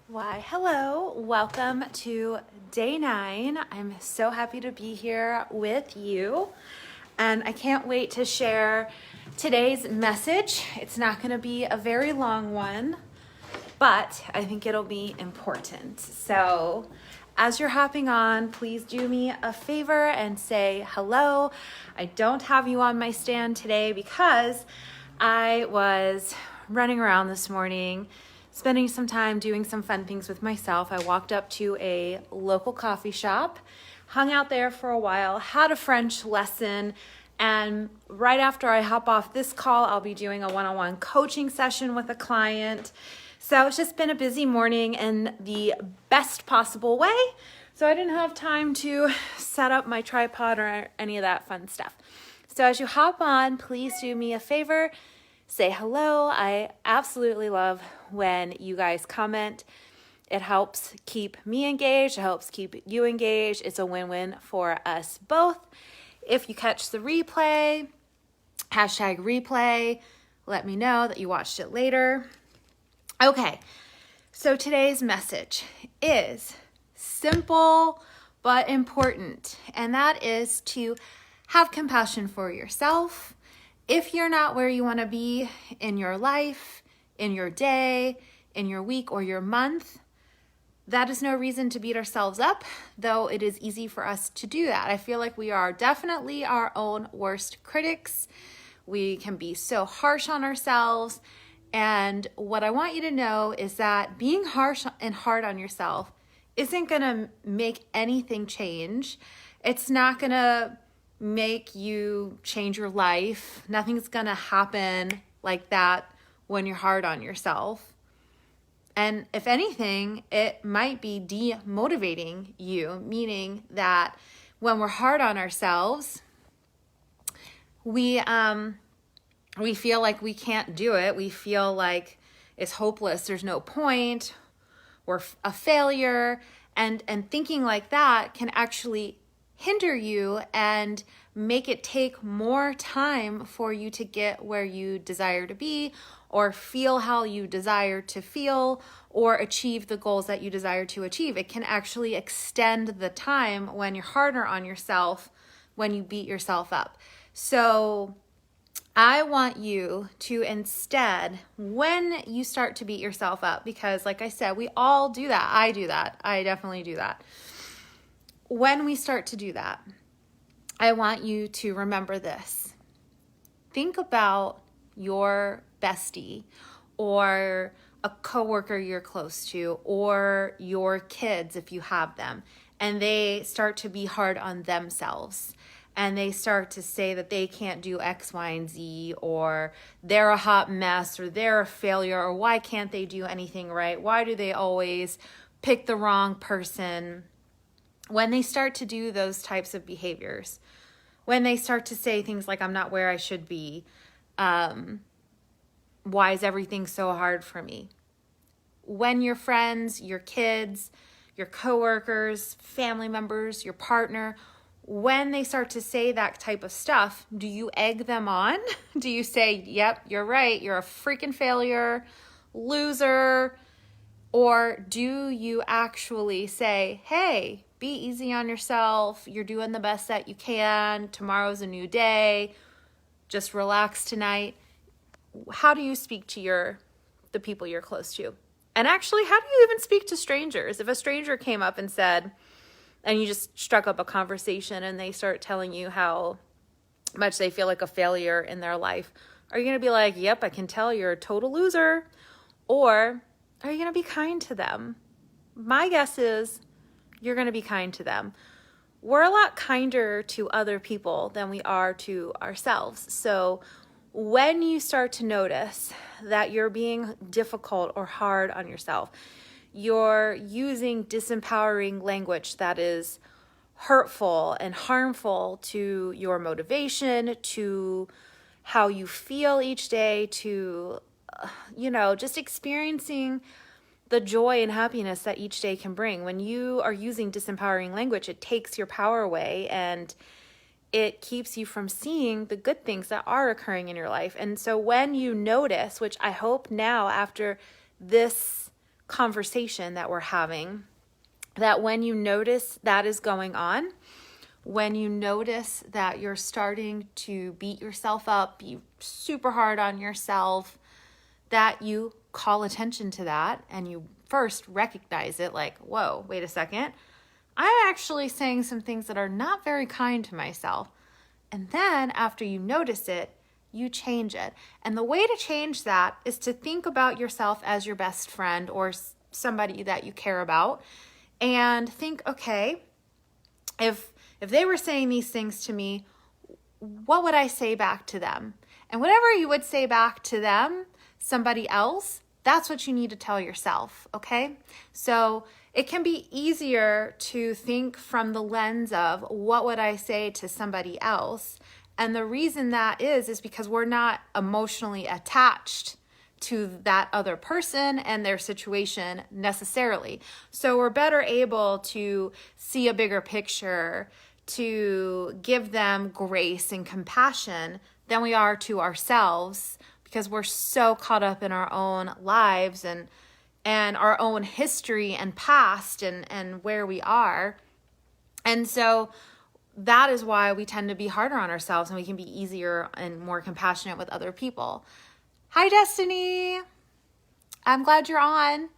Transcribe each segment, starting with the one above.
Why, hello, welcome to day 9. I'm so happy to be here with you, and I can't wait to share today's message. It's not going to be a very long one, but I think it'll be important. So as you're hopping on, please do me a favor and say hello. I don't have you on my stand today because I was running around this morning, spending some time doing some fun things with myself. I walked up to a local coffee shop, hung out there for a while, had a French lesson, and right after I hop off this call, I'll be doing a one-on-one coaching session with a client. So it's just been a busy morning in the best possible way. So I didn't have time to set up my tripod or any of that fun stuff. So as you hop on, please do me a favor, say hello. I absolutely love when you guys comment. It helps keep me engaged. It helps keep you engaged. It's a win-win for us both. If you catch the replay, hashtag replay, let me know that you watched it later. Okay, so today's message is simple but important, and that is to have compassion for yourself. If you're not where you want to be in your life, in your day, in your week, or your month, that is no reason to beat ourselves up, though it is easy for us to do that. I feel like we are definitely our own worst critics. We can be so harsh on ourselves. And what I want you to know is that being harsh and hard on yourself isn't going to make anything change. It's not going to make you change your life. Nothing's going to happen like that when you're hard on yourself. And if anything, it might be demotivating you, meaning that when we're hard on ourselves, we feel like we can't do it. We feel like it's hopeless. There's no point. We're a failure. And thinking like that can actually hinder you and make it take more time for you to get where you desire to be, or feel how you desire to feel, or achieve the goals that you desire to achieve. It can actually extend the time when you're harder on yourself, when you beat yourself up. So I want you to instead, when you start to beat yourself up, because like I said, we all do that. I do that. I definitely do that. When we start to do that, I want you to remember this. Think about your bestie or a coworker you're close to, or your kids if you have them, and they start to be hard on themselves. And they start to say that they can't do X, Y, and Z, or they're a hot mess, or they're a failure, or why can't they do anything right? Why do they always pick the wrong person? When they start to do those types of behaviors, when they start to say things like, I'm not where I should be, why is everything so hard for me? When your friends, your kids, your coworkers, family members, your partner, when they start to say that type of stuff, do you egg them on? Do you say, yep, you're right, you're a freaking failure, loser? Or do you actually say, hey, be easy on yourself, you're doing the best that you can, tomorrow's a new day, just relax tonight? How do you speak to the people you're close to? And actually, how do you even speak to strangers? If a stranger came up and said, and you just struck up a conversation and they start telling you how much they feel like a failure in their life, are you going to be like, yep, I can tell you're a total loser? Or are you going to be kind to them? My guess is you're going to be kind to them. We're a lot kinder to other people than we are to ourselves. So when you start to notice that you're being difficult or hard on yourself, you're using disempowering language that is hurtful and harmful to your motivation, to how you feel each day, to, just experiencing the joy and happiness that each day can bring. When you are using disempowering language, it takes your power away and it keeps you from seeing the good things that are occurring in your life. And so when you notice, which I hope now after this conversation that we're having, that when you notice that is going on, when you notice that you're starting to beat yourself up, be super hard on yourself, that you call attention to that and you first recognize it, like, whoa, wait a second. I'm actually saying some things that are not very kind to myself. And then after you notice it, you change it. And the way to change that is to think about yourself as your best friend or somebody that you care about, and think, okay, if they were saying these things to me, what would I say back to them? And whatever you would say back to them, somebody else, that's what you need to tell yourself, okay? So it can be easier to think from the lens of what would I say to somebody else? And the reason that is because we're not emotionally attached to that other person and their situation necessarily. So we're better able to see a bigger picture, to give them grace and compassion than we are to ourselves, because we're so caught up in our own lives and our own history and past and where we are. And so that is why we tend to be harder on ourselves, and we can be easier and more compassionate with other people. Hi, Destiny. I'm glad you're on.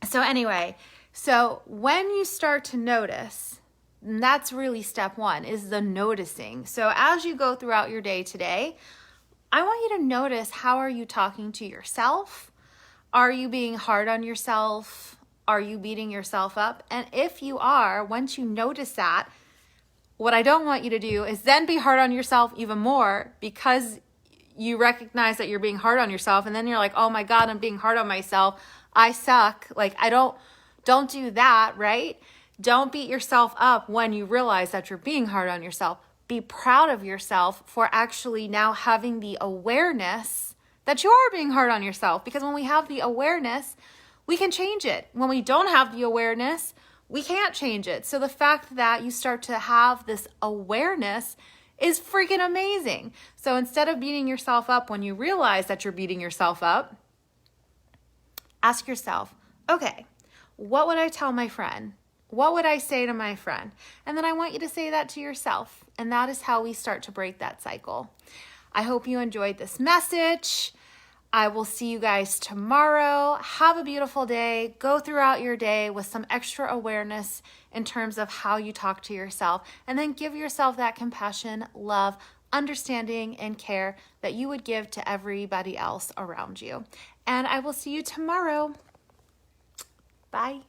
So when you start to notice, and that's really step one, is the noticing. So as you go throughout your day today, I want you to notice, how are you talking to yourself? Are you being hard on yourself? Are you beating yourself up? And if you are, once you notice that, what I don't want you to do is then be hard on yourself even more, because you recognize that you're being hard on yourself, and then you're like, oh my God, I'm being hard on myself. I suck. Like, don't do that, right? Don't beat yourself up when you realize that you're being hard on yourself. Be proud of yourself for actually now having the awareness that you are being hard on yourself, because when we have the awareness, we can change it. When we don't have the awareness, we can't change it. So the fact that you start to have this awareness is freaking amazing. So instead of beating yourself up when you realize that you're beating yourself up, ask yourself, okay, what would I tell my friend? What would I say to my friend? And then I want you to say that to yourself. And that is how we start to break that cycle. I hope you enjoyed this message. I will see you guys tomorrow. Have a beautiful day. Go throughout your day with some extra awareness in terms of how you talk to yourself, and then give yourself that compassion, love, understanding, and care that you would give to everybody else around you. And I will see you tomorrow. Bye.